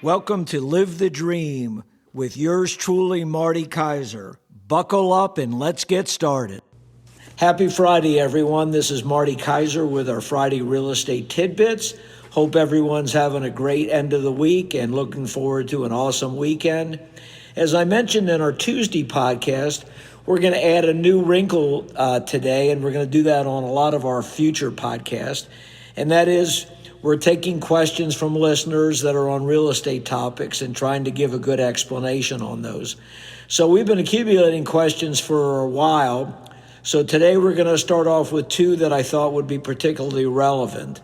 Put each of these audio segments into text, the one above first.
Welcome to Live the Dream with yours truly, Marty Kaiser. Buckle up and let's get started. Happy Friday, everyone. This is Marty Kaiser with our Friday Real Estate Tidbits. Hope everyone's having a great end of the week and looking forward to an awesome weekend. As I mentioned in our Tuesday podcast, we're going to add a new wrinkle today, and we're going to do that on a lot of our future podcasts. And that is, we're taking questions from listeners that are on real estate topics and trying to give a good explanation on those. So we've been accumulating questions for a while. So today we're going to start off with two that I thought would be particularly relevant.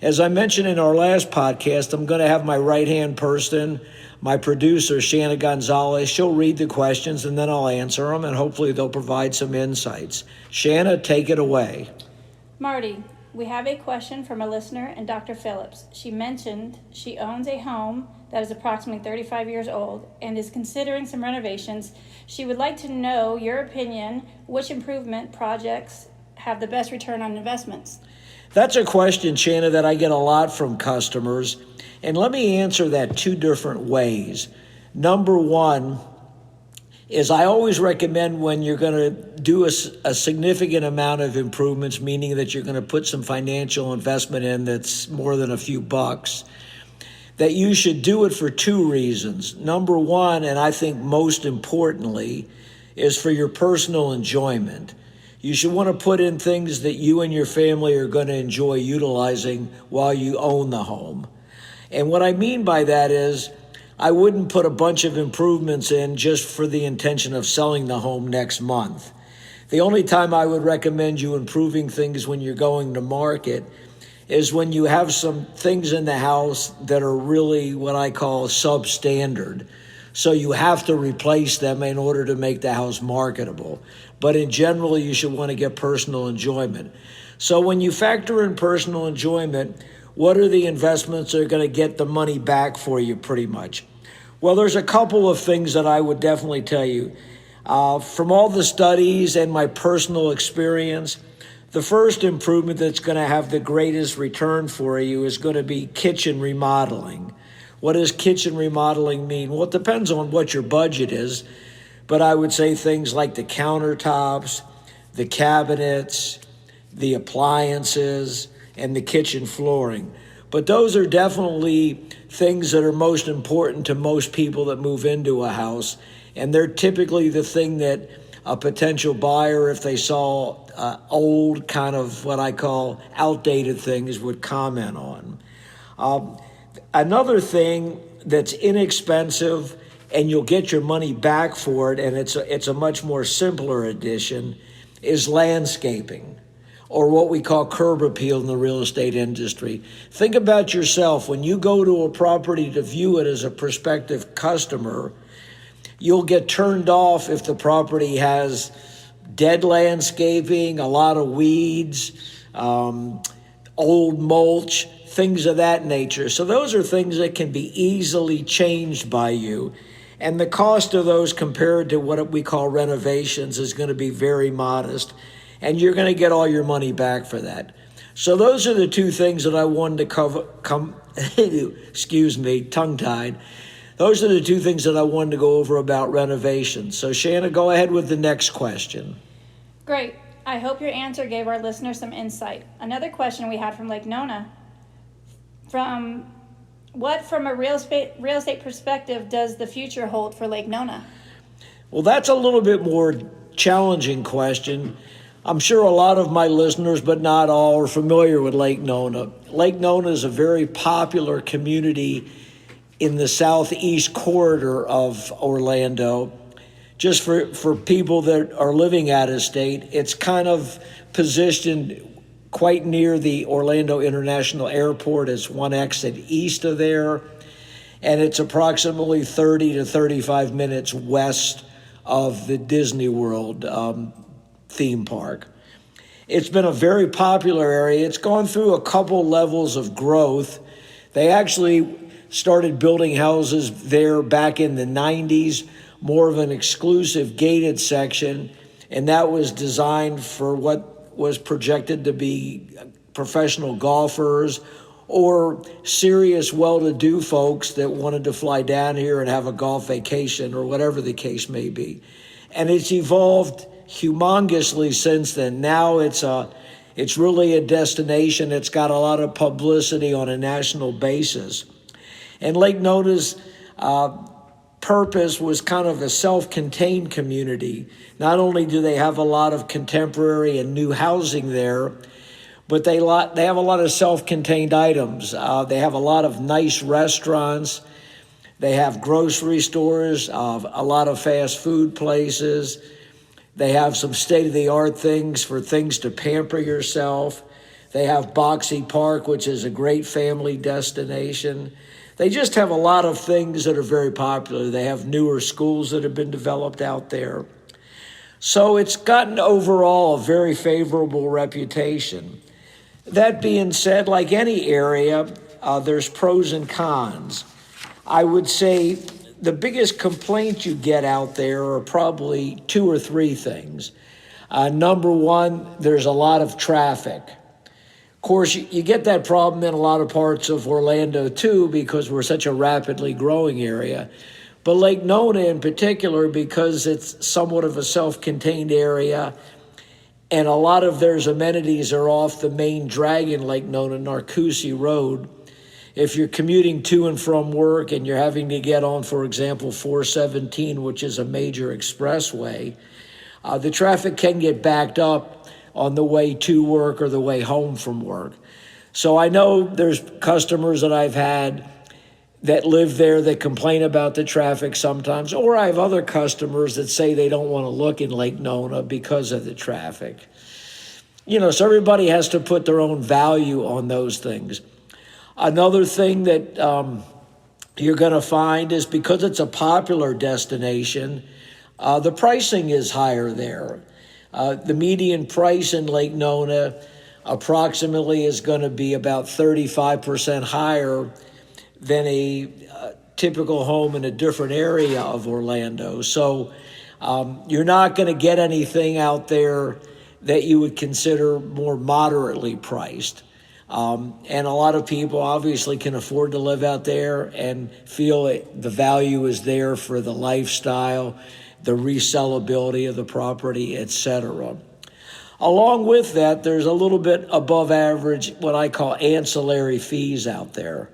As I mentioned in our last podcast, I'm going to have my right-hand person, my producer, Shanna Gonzalez. She'll read the questions and then I'll answer them, and hopefully they'll provide some insights. Shanna, take it away. Marty, we have a question from a listener and Dr. Phillips. She mentioned she owns a home that is approximately 35 years old and is considering some renovations. She would like to know your opinion, which improvement projects have the best return on investments? That's a question, Shanna, that I get a lot from customers. And let me answer that two different ways. Number one is I always recommend when you're going to do a significant amount of improvements, meaning that you're going to put some financial investment in that's more than a few bucks, that you should do it for two reasons. Number one, and I think most importantly, is for your personal enjoyment. You should want to put in things that you and your family are going to enjoy utilizing while you own the home. And what I mean by that is, I wouldn't put a bunch of improvements in just for the intention of selling the home next month. The only time I would recommend you improving things when you're going to market is when you have some things in the house that are really what I call substandard. So you have to replace them in order to make the house marketable. But in general, you should want to get personal enjoyment. So when you factor in personal enjoyment, what are the investments that are going to get the money back for you pretty much? Well, there's a couple of things that I would definitely tell you. From all the studies and my personal experience, the first improvement that's going to have the greatest return for you is going to be kitchen remodeling. What does kitchen remodeling mean? Well, it depends on what your budget is, but I would say things like the countertops, the cabinets, the appliances, and the kitchen flooring. But those are definitely things that are most important to most people that move into a house. And they're typically the thing that a potential buyer, if they saw old, kind of what I call outdated things, would comment on. Another thing that's inexpensive and you'll get your money back for it, and it's a much more simpler addition, is landscaping, or what we call curb appeal in the real estate industry. Think about yourself. When you go to a property to view it as a prospective customer, you'll get turned off if the property has dead landscaping, a lot of weeds, old mulch, things of that nature. So those are things that can be easily changed by you. And the cost of those compared to what we call renovations is going to be very modest. And you're going to get all your money back for that. So those are the two things that I wanted to cover. Excuse me, tongue-tied. Those are the two things that I wanted to go over about renovations. So Shanna, go ahead with the next question. Great. I hope your answer gave our listeners some insight. Another question we had from Lake Nona. From a real estate perspective does the future hold for Lake Nona? Well, that's a little bit more challenging question. I'm sure a lot of my listeners, but not all, are familiar with Lake Nona. Lake Nona is a very popular community in the southeast corridor of Orlando. Just for people that are living out of state, it's kind of positioned quite near the Orlando International Airport. It's one exit east of there, and it's approximately 30 to 35 minutes west of the Disney World theme park. It's been a very popular area. It's gone through a couple levels of growth. They actually started building houses there back in the 90s, more of an exclusive gated section, and that was designed for what was projected to be professional golfers or serious, well-to-do folks that wanted to fly down here and have a golf vacation or whatever the case may be. And it's evolved humongously since then. Now it's really a destination. It's got a lot of publicity on a national basis. And Lake Nona's purpose was kind of a self-contained community. Not only do they have a lot of contemporary and new housing there, but they have a lot of self-contained items. They have a lot of nice restaurants. They have grocery stores, a lot of fast food places. They have some state-of-the-art things for things to pamper yourself. They have Boxey Park, which is a great family destination. They just have a lot of things that are very popular. They have newer schools that have been developed out there. So it's gotten overall a very favorable reputation. That being said, like any area, there's pros and cons. I would say the biggest complaint you get out there are probably two or three things. Number one, there's a lot of traffic. Of course, you get that problem in a lot of parts of Orlando too, because we're such a rapidly growing area. But Lake Nona in particular, because it's somewhat of a self-contained area, and a lot of their amenities are off the main drag in Lake Nona, Narcoossee Road. If you're commuting to and from work and you're having to get on, for example, 417, which is a major expressway, the traffic can get backed up on the way to work or the way home from work. So I know there's customers that I've had that live there that complain about the traffic sometimes, or I have other customers that say they don't want to look in Lake Nona because of the traffic. So everybody has to put their own value on those things. Another thing that you're going to find is because it's a popular destination, the pricing is higher there. The median price in Lake Nona approximately is going to be about 35% higher than a typical home in a different area of Orlando. So you're not going to get anything out there that you would consider more moderately priced. And a lot of people obviously can afford to live out there and feel the value is there for the lifestyle, the resellability of the property, etc. Along with that, there's a little bit above average, what I call ancillary fees out there.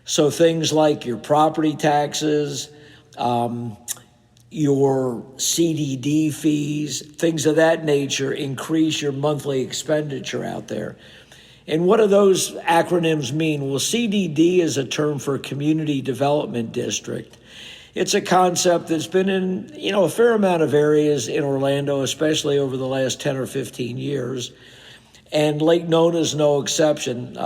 So things like your property taxes, your CDD fees, things of that nature increase your monthly expenditure out there. And what do those acronyms mean? Well, CDD is a term for Community Development District. It's a concept that's been in, a fair amount of areas in Orlando, especially over the last 10 or 15 years. And Lake Nona is no exception.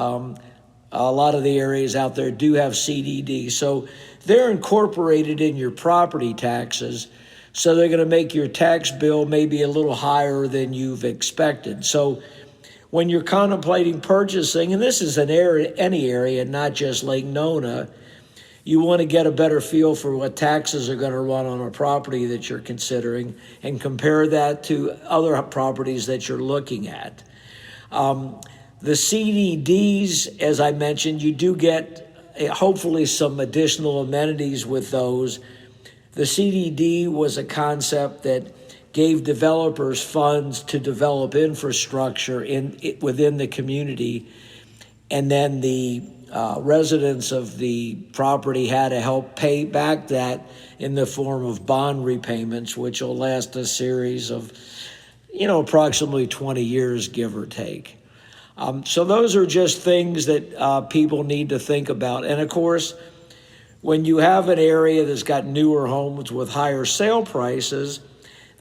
A lot of the areas out there do have CDD. So they're incorporated in your property taxes. So they're going to make your tax bill maybe a little higher than you've expected. So when you're contemplating purchasing, and this is any area, not just Lake Nona, you want to get a better feel for what taxes are going to run on a property that you're considering and compare that to other properties that you're looking at. The CDDs, as I mentioned, you do get hopefully some additional amenities with those. The CDD was a concept that gave developers funds to develop infrastructure within the community, and then the residents of the property had to help pay back that in the form of bond repayments, which will last a series of, approximately 20 years, give or take. So those are just things that people need to think about. And of course, when you have an area that's got newer homes with higher sale prices,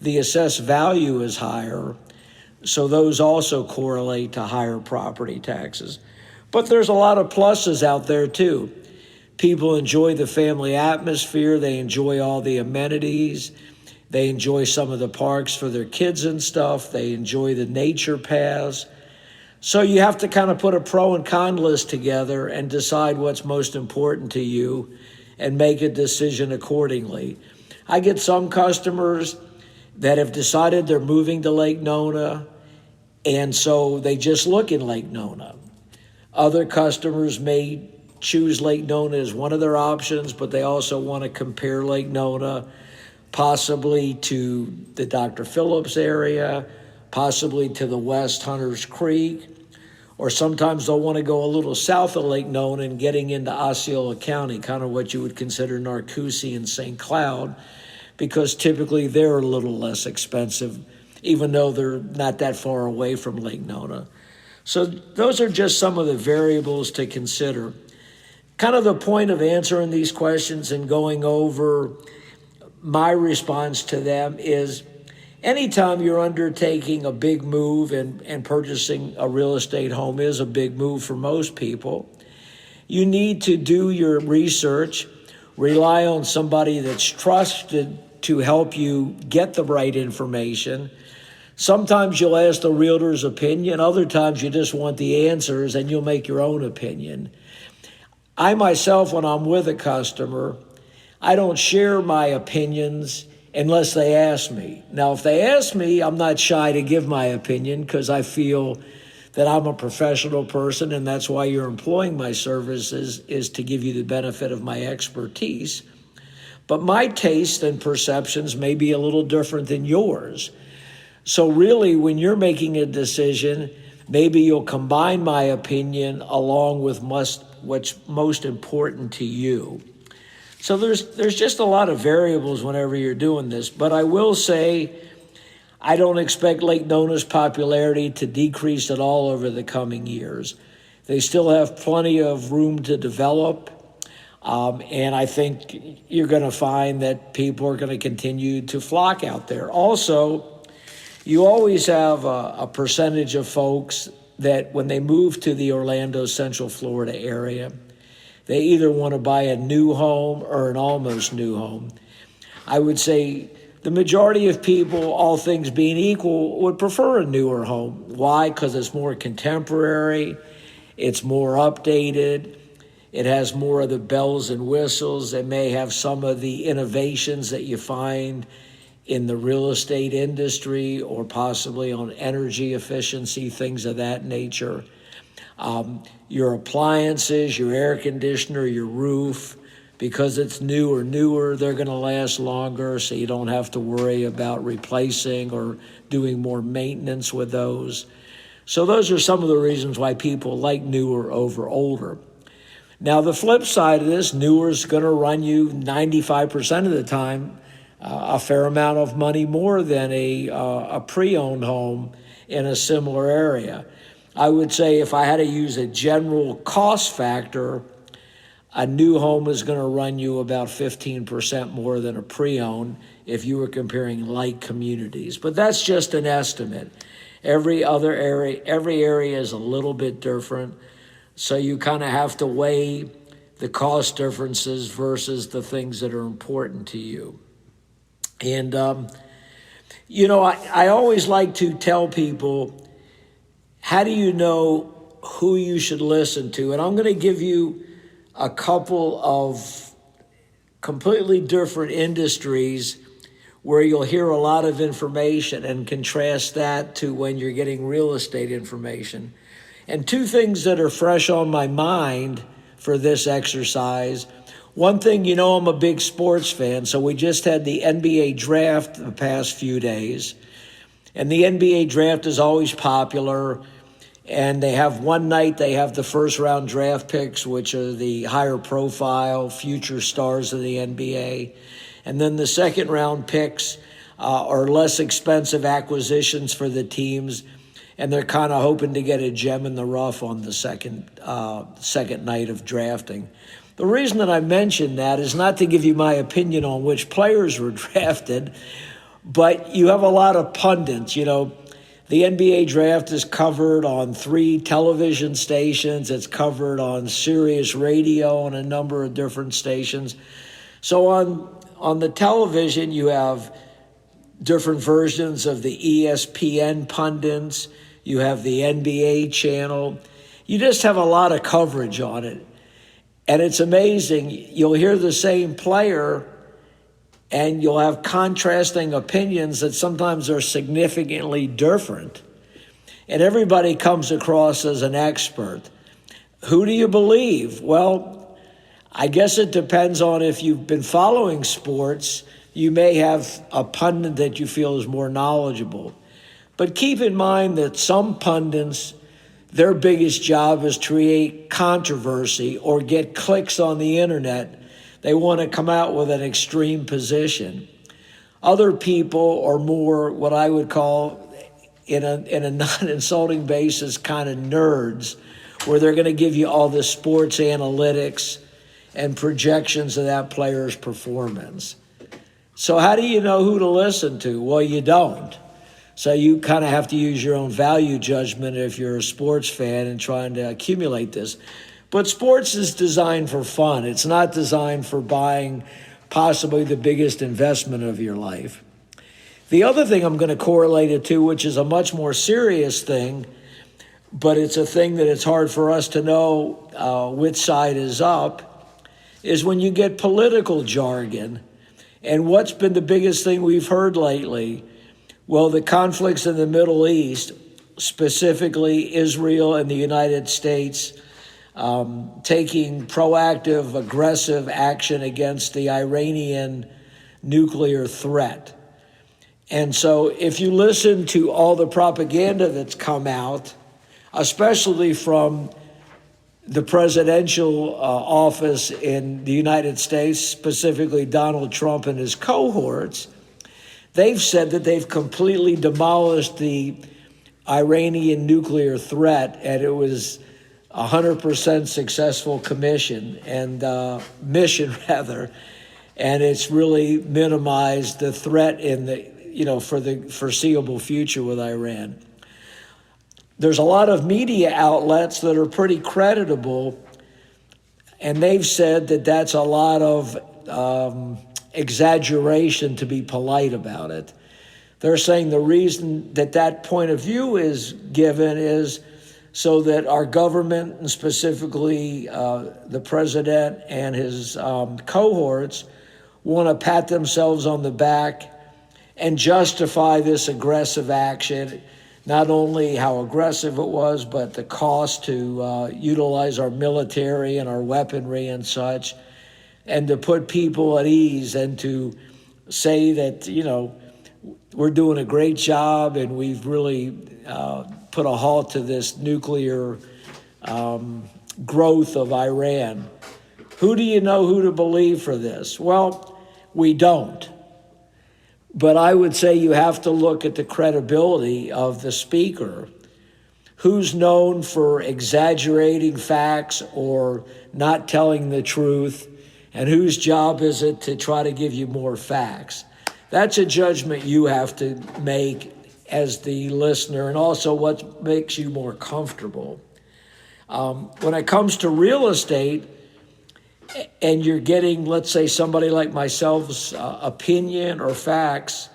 the assessed value is higher. So those also correlate to higher property taxes. But there's a lot of pluses out there too. People enjoy the family atmosphere. They enjoy all the amenities. They enjoy some of the parks for their kids and stuff. They enjoy the nature paths. So you have to kind of put a pro and con list together and decide what's most important to you and make a decision accordingly. I get some customers that have decided they're moving to Lake Nona, and so they just look in Lake Nona. Other customers may choose Lake Nona as one of their options, but they also want to compare Lake Nona possibly to the Dr. Phillips area, possibly to the West Hunters Creek, or sometimes they'll want to go a little south of Lake Nona and getting into Osceola County, kind of what you would consider Narcoossee and St. Cloud, because typically they're a little less expensive, even though they're not that far away from Lake Nona. So those are just some of the variables to consider. Kind of the point of answering these questions and going over my response to them is anytime you're undertaking a big move, and purchasing a real estate home is a big move for most people, you need to do your research, rely on somebody that's trusted to help you get the right information. Sometimes you'll ask the realtor's opinion, other times you just want the answers and you'll make your own opinion. I myself, when I'm with a customer, I don't share my opinions unless they ask me. Now, if they ask me, I'm not shy to give my opinion because I feel that I'm a professional person, and that's why you're employing my services, is to give you the benefit of my expertise. But my taste and perceptions may be a little different than yours. So really, when you're making a decision, maybe you'll combine my opinion along with what's most important to you. So there's just a lot of variables whenever you're doing this. But I will say, I don't expect Lake Nona's popularity to decrease at all over the coming years. They still have plenty of room to develop. And I think you're going to find that people are going to continue to flock out there. Also, you always have a percentage of folks that when they move to the Orlando, Central Florida area, they either want to buy a new home or an almost new home. I would say the majority of people, all things being equal, would prefer a newer home. Why? Because it's more contemporary, it's more updated, it has more of the bells and whistles, it may have some of the innovations that you find in the real estate industry or possibly on energy efficiency, things of that nature. Your appliances, your air conditioner, your roof, because it's newer, they're going to last longer, so you don't have to worry about replacing or doing more maintenance with those. So those are some of the reasons why people like newer over older. Now, the flip side of this, newer is going to run you 95% of the time a fair amount of money more than a pre-owned home in a similar area. I would say if I had to use a general cost factor, a new home is going to run you about 15% more than a pre-owned if you were comparing like communities. But that's just an estimate. Every area is a little bit different. So you kind of have to weigh the cost differences versus the things that are important to you. And, I always like to tell people, how do you know who you should listen to? And I'm going to give you a couple of completely different industries where you'll hear a lot of information and contrast that to when you're getting real estate information. And two things that are fresh on my mind for this exercise. One thing, I'm a big sports fan, so we just had the NBA draft the past few days. And the NBA draft is always popular. And they have one night, they have the first round draft picks, which are the higher profile future stars of the NBA. And then the second round picks are less expensive acquisitions for the teams. And they're kind of hoping to get a gem in the rough on the second night of drafting. The reason that I mention that is not to give you my opinion on which players were drafted, but you have a lot of pundits, The NBA draft is covered on 3 television stations. It's covered on Sirius Radio on a number of different stations. So on the television, you have different versions of the ESPN pundits. You have the NBA channel. You just have a lot of coverage on it. And it's amazing. You'll hear the same player and you'll have contrasting opinions that sometimes are significantly different. And everybody comes across as an expert. Who do you believe? Well, I guess it depends on if you've been following sports. You may have a pundit that you feel is more knowledgeable. But keep in mind that some pundits, their biggest job is to create controversy or get clicks on the internet. They want to come out with an extreme position. Other people are more what I would call, in a non-insulting basis, kind of nerds, where they're going to give you all the sports analytics and projections of that player's performance. So how do you know who to listen to? Well, you don't. So you kind of have to use your own value judgment if you're a sports fan and trying to accumulate this. But sports is designed for fun. It's not designed for buying possibly the biggest investment of your life. The other thing I'm going to correlate it to, which is a much more serious thing, but it's a thing that it's hard for us to know which side is up, is when you get political jargon. And what's been the biggest thing we've heard lately? Well, the conflicts in the Middle East, specifically Israel and the United States, taking proactive, aggressive action against the Iranian nuclear threat. And so if you listen to all the propaganda that's come out, especially from the presidential office in the United States, specifically Donald Trump and his cohorts, they've said that they've completely demolished the Iranian nuclear threat, and it was 100% successful mission, and it's really minimized the threat in the for the foreseeable future with Iran. There's a lot of media outlets that are pretty creditable, and they've said that that's a lot of exaggeration, to be polite about it. They're saying the reason that point of view is given is so that our government, and specifically the president and his cohorts, want to pat themselves on the back and justify this aggressive action, not only how aggressive it was, but the cost to utilize our military and our weaponry and such, and to put people at ease and to say that, we're doing a great job and we've really put a halt to this nuclear growth of Iran. Who do you know who to believe for this? Well, we don't. But I would say you have to look at the credibility of the speaker. Who's known for exaggerating facts or not telling the truth, and whose job is it to try to give you more facts? That's a judgment you have to make as the listener, and also what makes you more comfortable. When it comes to real estate, and you're getting, let's say, somebody like myself's opinion or facts,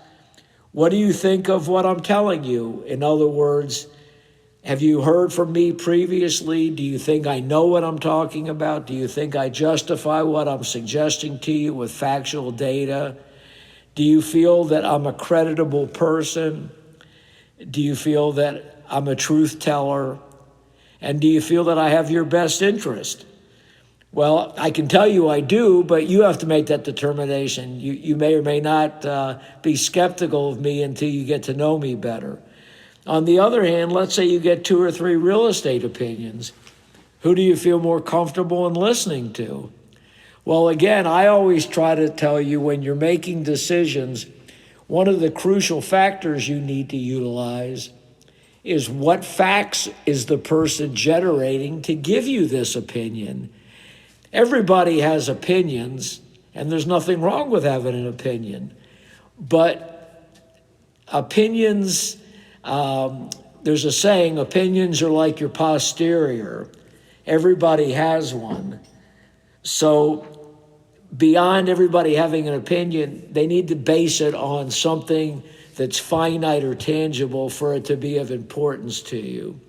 what do you think of what I'm telling you? In other words, have you heard from me previously? Do you think I know what I'm talking about? Do you think I justify what I'm suggesting to you with factual data? Do you feel that I'm a creditable person? Do you feel that I'm a truth teller? And do you feel that I have your best interest? Well, I can tell you I do, but you have to make that determination. You may or may not be skeptical of me until you get to know me better. On the other hand, let's say you get 2 or 3 real estate opinions. Who do you feel more comfortable in listening to? Well, again, I always try to tell you when you're making decisions, one of the crucial factors you need to utilize is what facts is the person generating to give you this opinion. Everybody has opinions, and there's nothing wrong with having an opinion. But opinions, there's a saying, opinions are like your posterior. Everybody has one. So beyond everybody having an opinion, they need to base it on something that's finite or tangible for it to be of importance to you.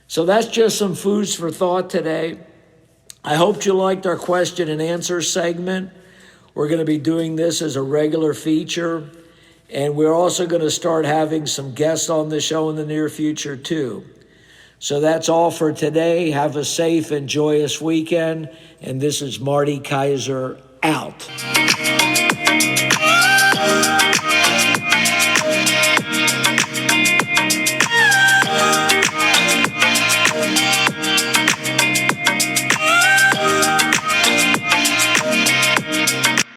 So that's just some foods for thought today. I hope you liked our question and answer segment. We're going to be doing this as a regular feature, and we're also going to start having some guests on the show in the near future too. So that's all for today. Have a safe and joyous weekend. And this is Marty Kaiser out.